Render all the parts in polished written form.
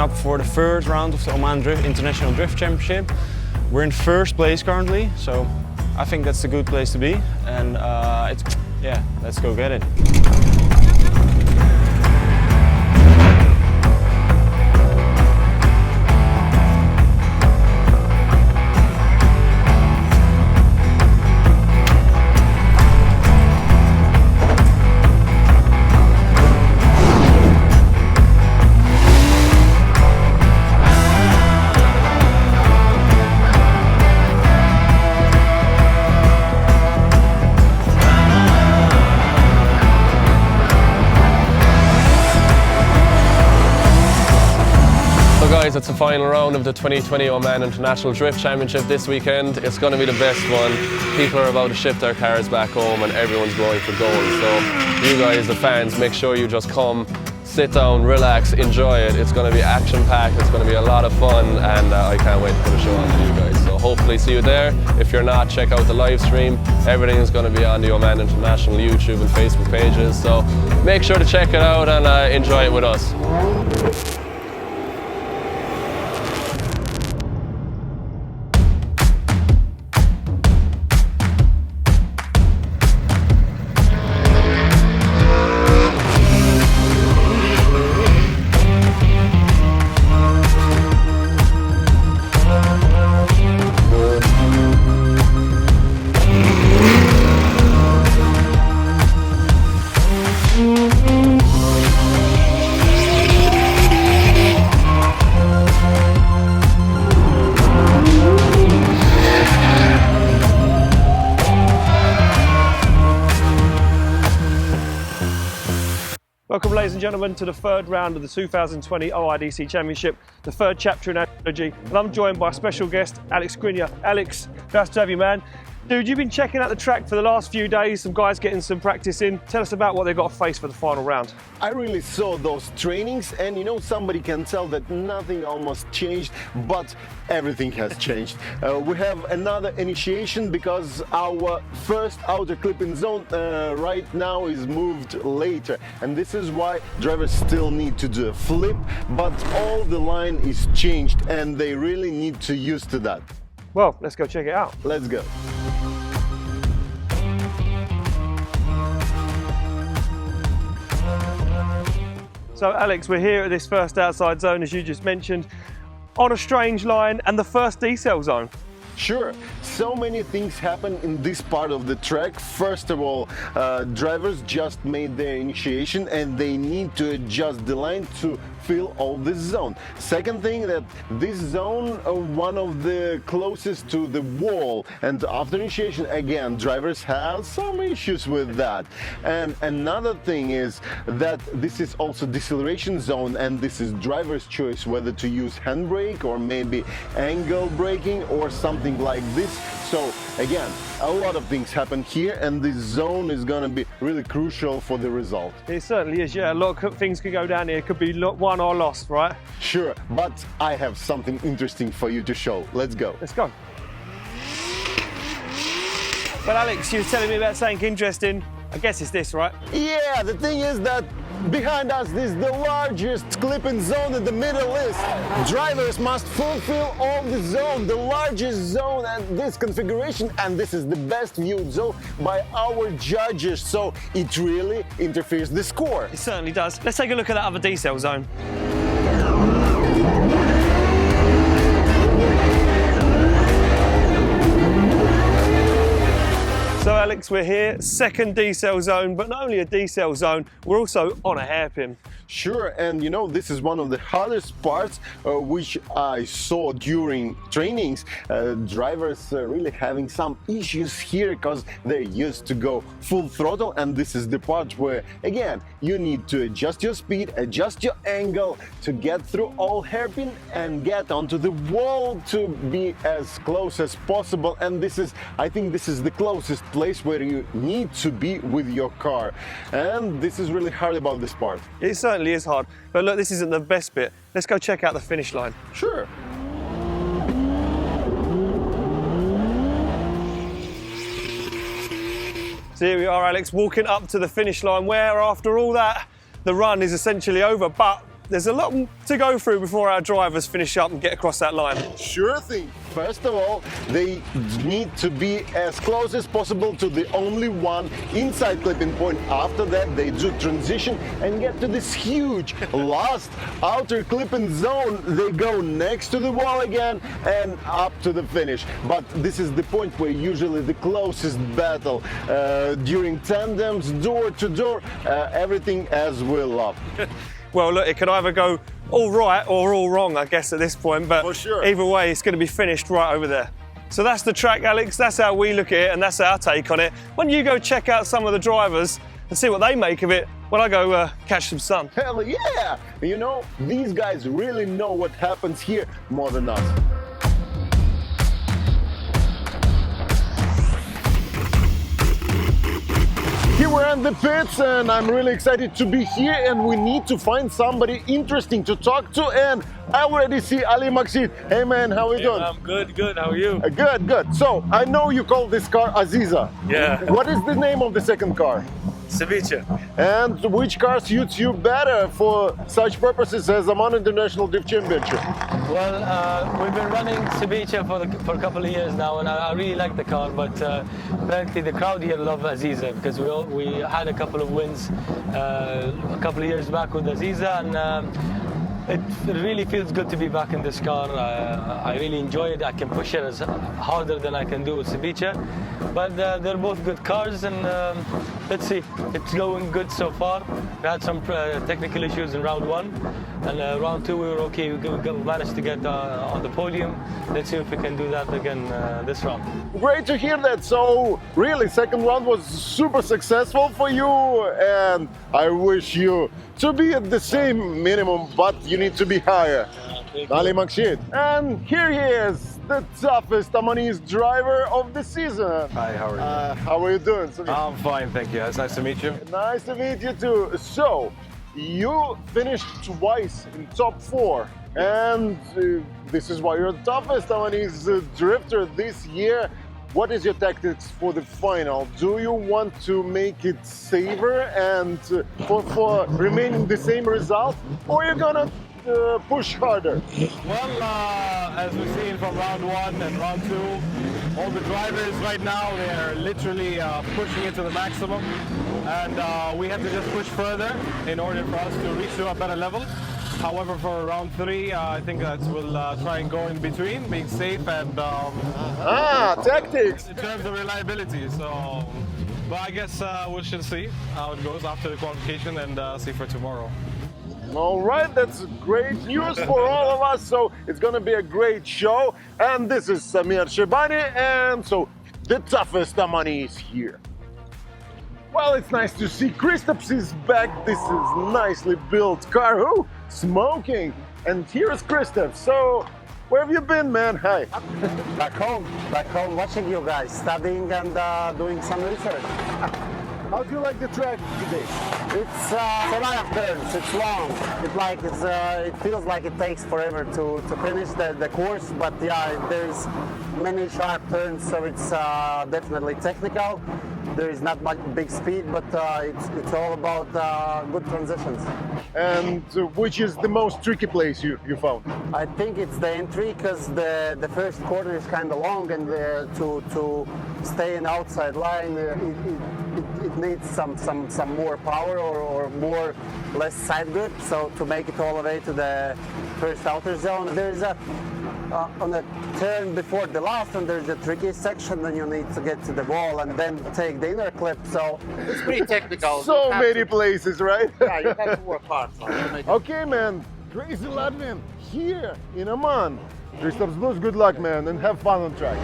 up for the third round of the Oman International Drift Championship. We're in first place currently, so I think that's a good place to be. And yeah, let's go get it. Guys, it's the final round of the 2020 Oman International Drift Championship this weekend. It's going to be the best one. People are about to ship their cars back home and everyone's going for gold. So you guys, the fans, make sure you just come, sit down, relax, enjoy it. It's going to be action-packed, it's going to be a lot of fun, and I can't wait to put a show on for you guys. So hopefully see you there. If you're not, check out the live stream. Everything is going to be on the Oman International YouTube and Facebook pages. So make sure to check it out and enjoy it with us. Welcome, ladies and gentlemen, to the third round of the 2020 OIDC Championship, the third chapter in Analogy, and I'm joined by a special guest, Alex GRINYA. Alex, nice to have you, man. Dude, you've been checking out the track for the last few days, some guys getting some practice in. Tell us about what they've got to face for the final round. I really saw those trainings, and you know, somebody can tell that nothing almost changed, but everything has changed. We have another initiation because our first outer clip-in zone right now is moved later, and this is why drivers still need to do a flip, but all the line is changed and they really need to use to that. Well, let's go check it out. Let's go. So Alex, we're here at this first outside zone, as you just mentioned, on a strange line and the first decel zone. Sure, so many things happen in this part of the track. First of all, drivers just made their initiation and they need to adjust the line to fill all this zone. Second thing, that this zone one of the closest to the wall, and after initiation again drivers have some issues with that. And another thing is that this is also deceleration zone, and this is driver's choice whether to use handbrake or maybe angle braking or something like this. So again, a lot of things happen here, and this zone is going to be really crucial for the result. It certainly is, yeah. A lot of things could go down here. It could be won or lost, right? Sure, but I have something interesting for you to show. Let's go. Let's go. But Alex, you were telling me about something interesting. I guess it's this, right? Yeah, the thing is that behind us is the largest clip-in zone in the Middle East. Drivers must fulfill all the zone, the largest zone and this configuration, and this is the best viewed zone by our judges, so it really interferes the score. It certainly does. Let's take a look at that other decel zone. So Alex, we're here, second decel zone, but not only a decel zone, we're also on a hairpin. Sure, and you know, this is one of the hardest parts which I saw during trainings. Drivers really having some issues here because they're used to go full throttle, and this is the part where, again, you need to adjust your speed, adjust your angle to get through all hairpin and get onto the wall to be as close as possible. And this is, I think this is the closest place where you need to be with your car, and this is really hard about this part. It certainly is hard, but look, this isn't the best bit. Let's go check out the finish line. Sure. So here we are, Alex, walking up to the finish line where, after all that, the run is essentially over, but there's a lot to go through before our drivers finish up and get across that line. Sure thing. First of all, they need to be as close as possible to the only one inside clipping point. After that, they do transition and get to this huge last outer clipping zone. They go next to the wall again and up to the finish. But this is the point where usually the closest battle during tandems, door to door, everything as we love. Well, look, it could either go all right or all wrong, I guess, at this point. But For sure. Either way, it's going to be finished right over there. So that's the track, Alex. That's how we look at it, and that's our take on it. Why don't you go check out some of the drivers and see what they make of it while I go catch some sun? Hell yeah! You know, these guys really know what happens here more than us. Here we're in the pits and I'm really excited to be here, and we need to find somebody interesting to talk to, and I already see Ali Maksid. Hey man, how are you doing? I'm good, how are you? Good. So, I know you call this car Aziza. Yeah. What is the name of the second car? Ceviche. And which car suits you better for such purposes as Oman International Drift Championship? Well, we've been running Ceviche for a couple of years now, and I really like the car, but apparently the crowd here love Aziza because we had a couple of wins a couple of years back with Aziza, and it really feels good to be back in this car. I really enjoy it. I can push it as harder than I can do with Ceviche. But they're both good cars, and let's see. It's going good so far. We had some technical issues in round one, and round two we were okay. We managed to get on the podium. Let's see if we can do that again this round. Great to hear that. So really, second round was super successful for you, and I wish you to be at the same minimum, but you need to be higher. Ali Maksid. And here he is, the toughest Omanese driver of the season. Hi, how are you? How are you doing, Samir? I'm fine, thank you. It's nice to meet you. Nice to meet you too. So, you finished twice in top 4, and this is why you're the toughest Omanese drifter this year. What is your tactics for the final? Do you want to make it safer and for remaining the same result, or you're gonna push harder? Well, as we've seen from round 1 and round 2, all the drivers right now, they're literally pushing it to the maximum, and we have to just push further in order for us to reach to a better level. However, for round 3, I think that we'll try and go in between, being safe and Tactics! in terms of reliability. So, but I guess we shall see how it goes after the qualification and see for tomorrow. All right, that's great news for all of us. So it's gonna be a great show. And this is Samir Shabani, and so the toughest Omani is here. Well, it's nice to see Kristaps is back. This is nicely built car. Ooh, smoking. And here's Kristaps. So, where have you been, man? Hi. Back home, watching you guys, studying and doing some research. How do you like the track today? It's a lot of turns. It's long. It feels like it takes forever to finish the course. But yeah, there's many sharp turns, so it's definitely technical. There is not much big speed, but it's all about good transitions. And which is the most tricky place you found? I think it's the entry, because the first corner is kind of long, and to stay in outside line, it needs some more power or less side grip. So to make it all the way to the first outer zone, there's on a turn before the last, and there's a tricky section. Then you need to get to the wall and then take the inner clip. So it's pretty technical. So many places, right? Yeah, you have to work hard. So to make it. Okay, man. Crazy Latvian here in Oman. Kristaps Blues, good luck, man, and have fun on track.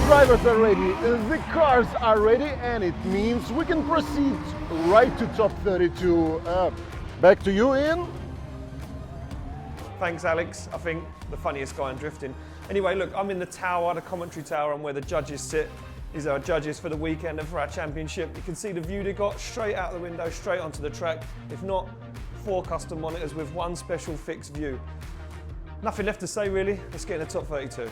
Drivers are ready, the cars are ready, and it means we can proceed right to top 32. Back to you, Ian. Thanks, Alex. I think the funniest guy in drifting. Anyway, look, I'm in the tower, the commentary tower, and where the judges sit. These are our judges for the weekend and for our championship. You can see the view they got straight out the window, straight onto the track. If not, 4 custom monitors with 1 special fixed view. Nothing left to say, really. Let's get in the top 32.